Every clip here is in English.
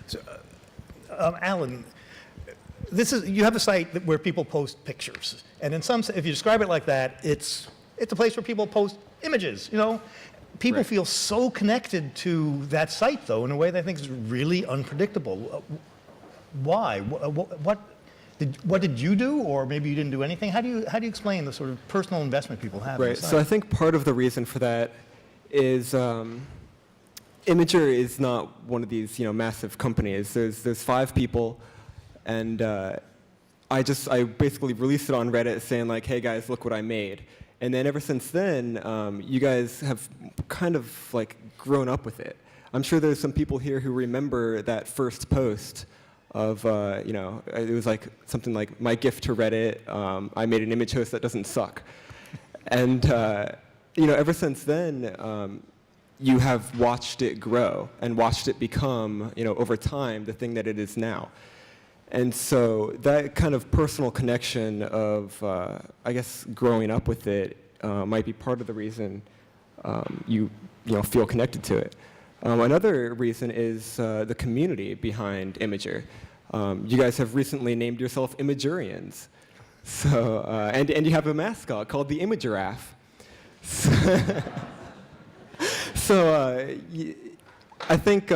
So, Alan, you have a site where people post pictures, and if you describe it like that, it's a place where people post images. People Right. feel so connected to that site, though, in a way that I think is really unpredictable. Why? What did you do, or maybe you didn't do anything? How do you explain the sort of personal investment people have? Right. So I think part of the reason for that is Imgur is not one of these massive companies. There's 5 people, and I basically released it on Reddit saying like, hey guys, look what I made. And then ever since then, you guys have kind of like grown up with it. I'm sure there's some people here who remember that first post of, it was like something like, my gift to Reddit, I made an image host that doesn't suck. And, ever since then, you have watched it grow and watched it become, over time, the thing that it is now. And so that kind of personal connection of, I guess, growing up with it might be part of the reason you feel connected to it. Another reason is the community behind Imgur. You guys have recently named yourself Imagurians. So, and you have a mascot called the Imagiraffe. So I think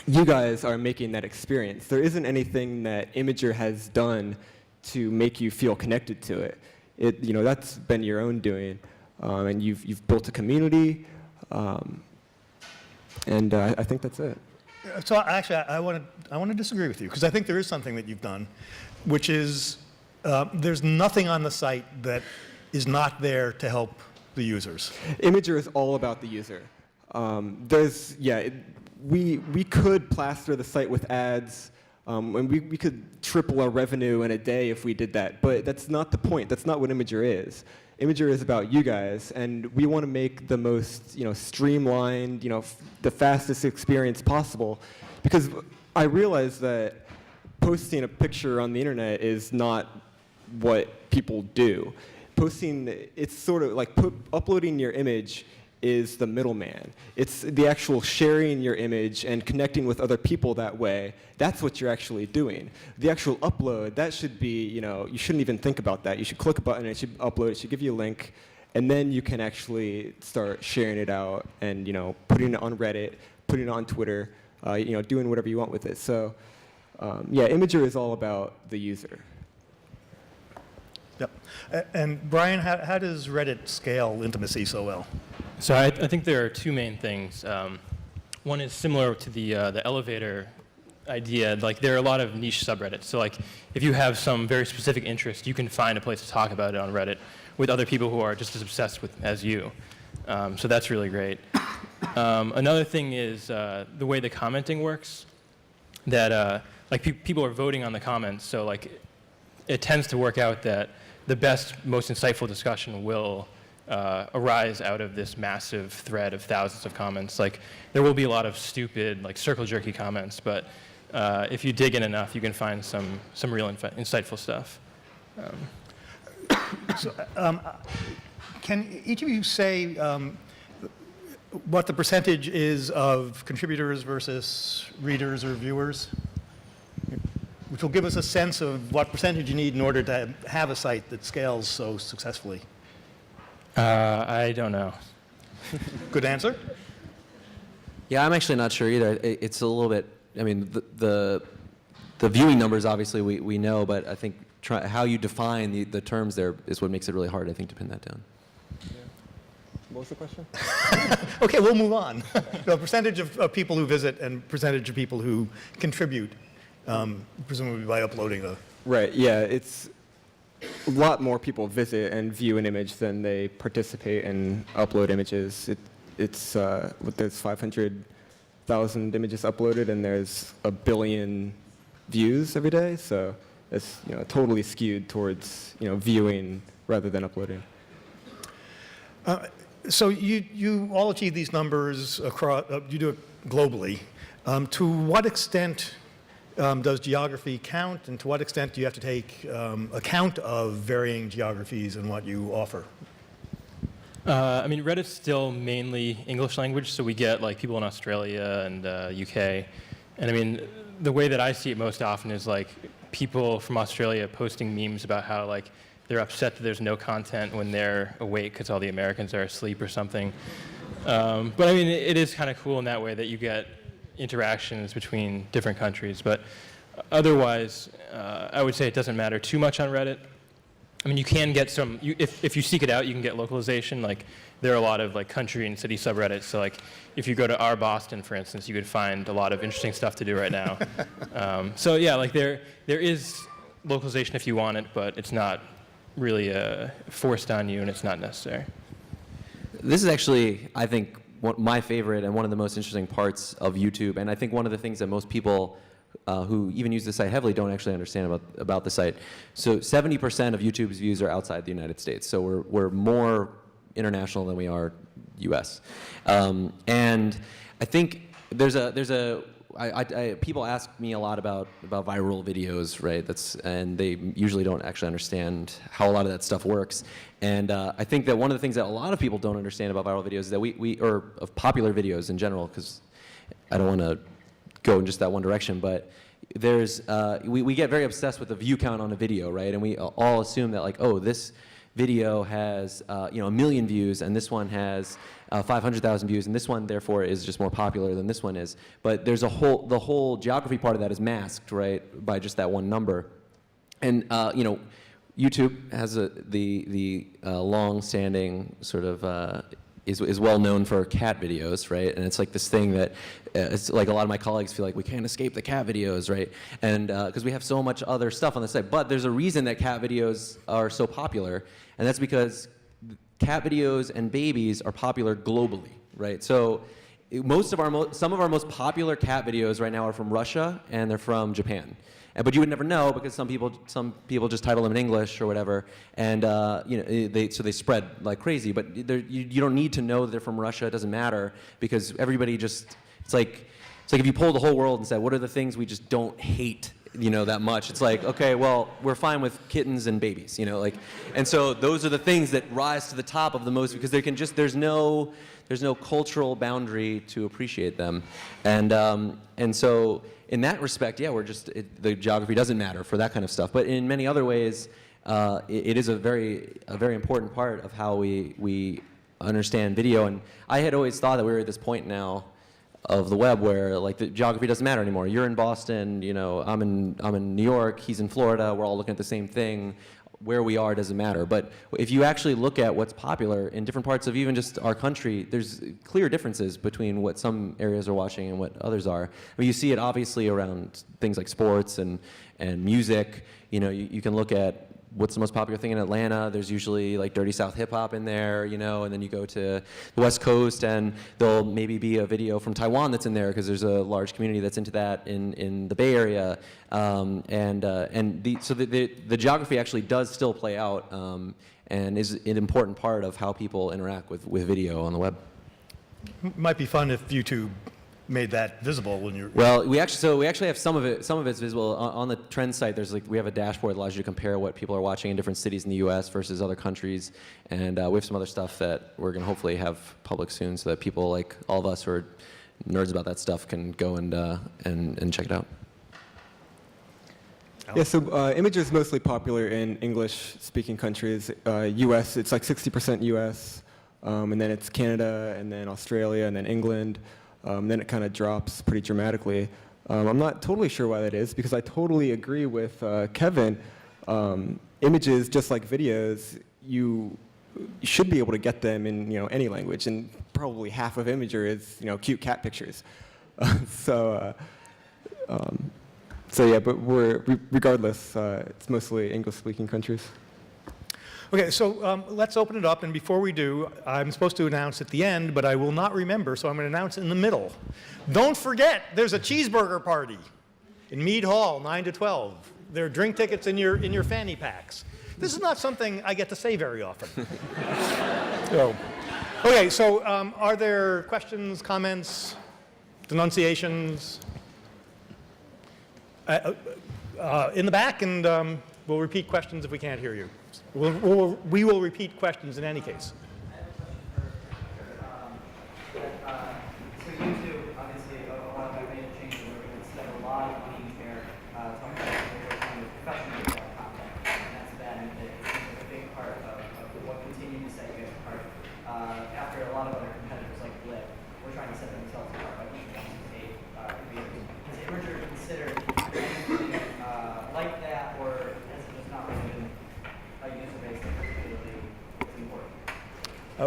you guys are making that experience. There isn't anything that Imgur has done to make you feel connected to it. That's been your own doing, and you've built a community, and I think that's it. So actually, I want to disagree with you, because I think there is something that you've done, which is there's nothing on the site that is not there to help the users. Imgur is all about the user. We could plaster the site with ads, and we could triple our revenue in a day if we did that, but that's not the point. That's not what Imgur is. Imgur is about you guys, and we want to make the most streamlined, the fastest experience possible, because I realize that posting a picture on the internet is not what people do. It's sort of like uploading your image is the middleman. It's the actual sharing your image and connecting with other people that way. That's what you're actually doing. The actual upload, that should be, you shouldn't even think about that. You should click a button, it should upload, it should give you a link, and then you can actually start sharing it out and, putting it on Reddit, putting it on Twitter, doing whatever you want with it. So, Imgur is all about the user. Yep. And Brian, how does Reddit scale intimacy so well? So I think there are 2 main things. One is similar to the elevator idea. Like, there are a lot of niche subreddits. So like, if you have some very specific interest, you can find a place to talk about it on Reddit with other people who are just as obsessed as you. So that's really great. Another thing is the way the commenting works. That people are voting on the comments. So like, it tends to work out that the best, most insightful discussion will arise out of this massive thread of thousands of comments. Like, there will be a lot of stupid, like, circle jerky comments, but if you dig in enough, you can find some real insightful stuff. Can each of you say what the percentage is of contributors versus readers or viewers? Which will give us a sense of what percentage you need in order to have a site that scales so successfully. I don't know. Good answer? Yeah, I'm actually not sure either. It's a little bit, I mean, the viewing numbers, obviously, we know, but I think how you define the terms there is what makes it really hard, I think, to pin that down. Yeah. What was the question? Okay, we'll move on. The percentage of people who visit and percentage of people who contribute, presumably by uploading the... Right, yeah, it's a lot more people visit and view an image than they participate and upload images. There's 500,000 images uploaded and there's 1 billion views every day, so it's totally skewed towards viewing rather than uploading. So you all achieve these numbers across, you do it globally. To what extent does geography count, and to what extent do you have to take account of varying geographies in what you offer? I mean, Reddit's still mainly English language, so we get like people in Australia and UK, And I mean, the way that I see it most often is like people from Australia posting memes about how like they're upset that there's no content when they're awake because all the Americans are asleep or something. But I mean, it is kind of cool in that way that you get interactions between different countries. But otherwise, I would say it doesn't matter too much on Reddit. I mean, you can get some, if you seek it out, you can get localization. Like, there are a lot of like country and city subreddits. So like, if you go to our Boston, for instance, you could find a lot of interesting stuff to do right now. So yeah, like there is localization if you want it, but it's not really forced on you, and it's not necessary. This is actually, I think, my favorite and one of the most interesting parts of YouTube, and I think one of the things that most people who even use the site heavily don't actually understand about the site. So 70% of YouTube's views are outside the United States. So we're more international than we are US. And I think people ask me a lot about viral videos, right? And they usually don't actually understand how a lot of that stuff works. And I think that one of the things that a lot of people don't understand about viral videos is that or of popular videos in general, because I don't want to go in just that one direction, but we get very obsessed with the view count on a video, right? And we all assume that like, oh, this video has 1 million views, and this one has 500,000 views, and this one therefore is just more popular than this one is. But there's the whole geography part of that is masked, right, by just that one number. And YouTube has the long-standing sort of is well known for cat videos, right? And it's like this thing that it's like a lot of my colleagues feel like we can't escape the cat videos, right? And because we have so much other stuff on the site. But there's a reason that cat videos are so popular, and that's because cat videos and babies are popular globally, right? So some of our most popular cat videos right now are from Russia, and they're from Japan. But you would never know because some people just title them in English or whatever, and so they spread like crazy. But you don't need to know that they're from Russia. It doesn't matter because everybody just it's like if you polled the whole world and said, what are the things we just don't hate, that much? It's like, okay, well, we're fine with kittens and babies, and so those are the things that rise to the top of the most because there's no cultural boundary to appreciate them, and so. In that respect, yeah, the geography doesn't matter for that kind of stuff. But in many other ways, it is a very important part of how we understand video. And I had always thought that we were at this point now of the web where like the geography doesn't matter anymore. You're in Boston, I'm in New York, he's in Florida. We're all looking at the same thing. Where we are doesn't matter. But if you actually look at what's popular in different parts of even just our country, there's clear differences between what some areas are watching and what others are. I mean, you see it obviously around things like sports and music. You can look at what's the most popular thing in Atlanta. There's usually like Dirty South hip hop in there, and then you go to the West Coast and there'll maybe be a video from Taiwan that's in there because there's a large community that's into that in the Bay Area. So the geography actually does still play out and is an important part of how people interact with video on the web. Might be fun if YouTube made that visible when you're... Well, we actually have some of it's visible on the trend site. We have a dashboard that allows you to compare what people are watching in different cities in the U.S. versus other countries, and we have some other stuff that we're going to hopefully have public soon, so that people like all of us who are nerds about that stuff can go and check it out. Yeah, so Imgur is mostly popular in English-speaking countries. U.S., it's like 60% U.S., and then it's Canada, and then Australia, and then England. Then it kind of drops pretty dramatically. I'm not totally sure why that is, because I totally agree with Kevin. Images, just like videos, you should be able to get them in any language, and probably half of Imgur is cute cat pictures. So yeah, but regardless, it's mostly English-speaking countries. Okay, so let's open it up, and before we do, I'm supposed to announce at the end, but I will not remember, so I'm going to announce in the middle. Don't forget, there's a cheeseburger party in Mead Hall, 9 to 12. There are drink tickets in your fanny packs. This is not something I get to say very often. So, are there questions, comments, denunciations? In the back, and we'll repeat questions if we can't hear you. We will repeat questions in any case. So YouTube, obviously, a lot of that made changes over the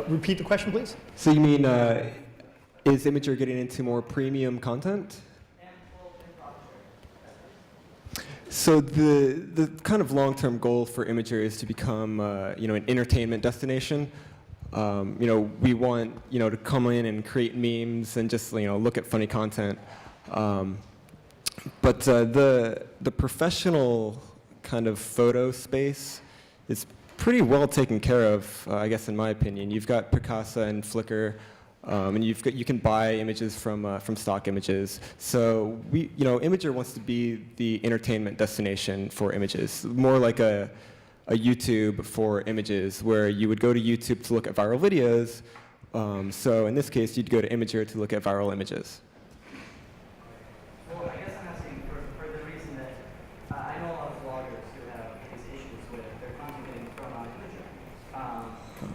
Repeat the question, please. So you mean, is Imgur getting into more premium content? So the kind of long-term goal for Imgur is to become, an entertainment destination. We want, to come in and create memes and just, look at funny content. But the professional kind of photo space is pretty well taken care of, I guess, in my opinion. You've got Picasa and Flickr, and you can buy images from stock images. So Imgur wants to be the entertainment destination for images, more like a YouTube for images, where you would go to YouTube to look at viral videos. So in this case, you'd go to Imgur to look at viral images. Well, I guess I'm asking for the reason that I know a lot of bloggers who have these issues with their content getting thrown on Imgur.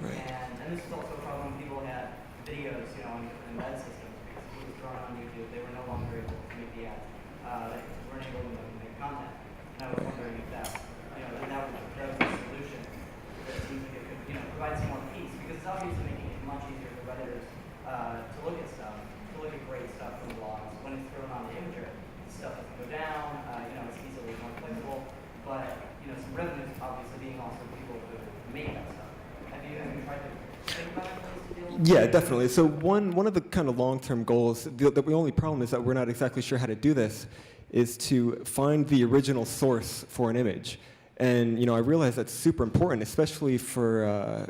And this is also a problem when people had videos, on different embed systems, because it was thrown on YouTube. They were no longer able to make the ads. They weren't able to make content. And I was wondering if that was a solution that seems like it could, provide some more peace, because it's obviously making it much easier for Redditors to look at stuff, to look at great stuff from blogs. When it's thrown on the Imgur, stuff doesn't go down, it's easily more flexible, but, some revenues obviously being also people who make that stuff. Have you tried to think about ways to deal with Yeah, definitely. So one of the kind of long-term goals, the only problem is that we're not exactly sure how to do this, is to find the original source for an image. And I realize that's super important, especially for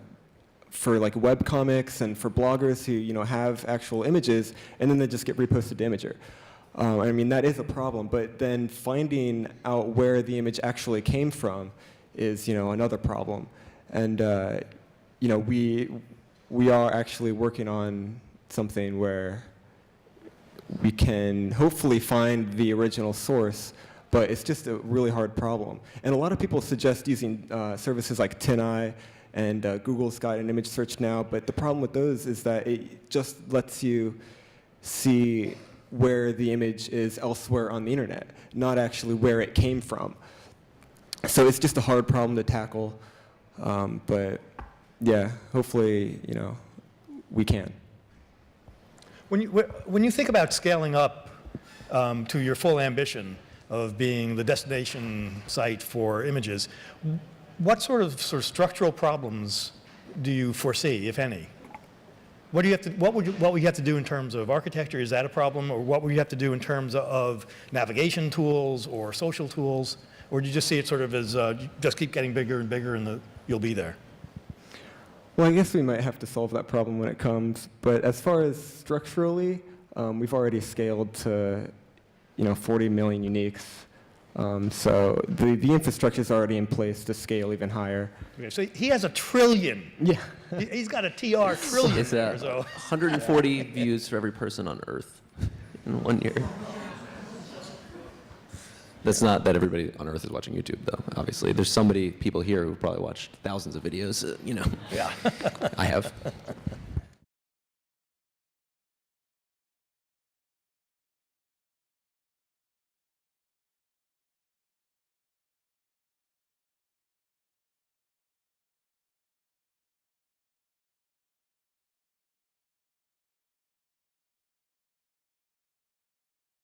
like webcomics and for bloggers who have actual images, and then they just get reposted to Imgur. That is a problem, but then finding out where the image actually came from is another problem. And we are actually working on something where we can hopefully find the original source, but it's just a really hard problem. And a lot of people suggest using services like TinEye and Google's got an image search now, but the problem with those is that it just lets you see where the image is elsewhere on the internet, not actually where it came from. So it's just a hard problem to tackle, but yeah, hopefully, we can. When you think about scaling up to your full ambition of being the destination site for images, what sort of structural problems do you foresee, if any? What would you have to do in terms of architecture? Is that a problem? Or what would you have to do in terms of navigation tools or social tools? Or do you just see it sort of as just keep getting bigger and bigger and you'll be there? Well, I guess we might have to solve that problem when it comes. But as far as structurally, we've already scaled to 40 million uniques. So the infrastructure is already in place to scale even higher. Okay, so he has 1 trillion. Yeah. He's got a TR trillion. It's there, so. 140 views for every person on Earth in 1 year. That's not that everybody on Earth is watching YouTube, though, obviously. There's people here who probably watched thousands of videos, Yeah. I have.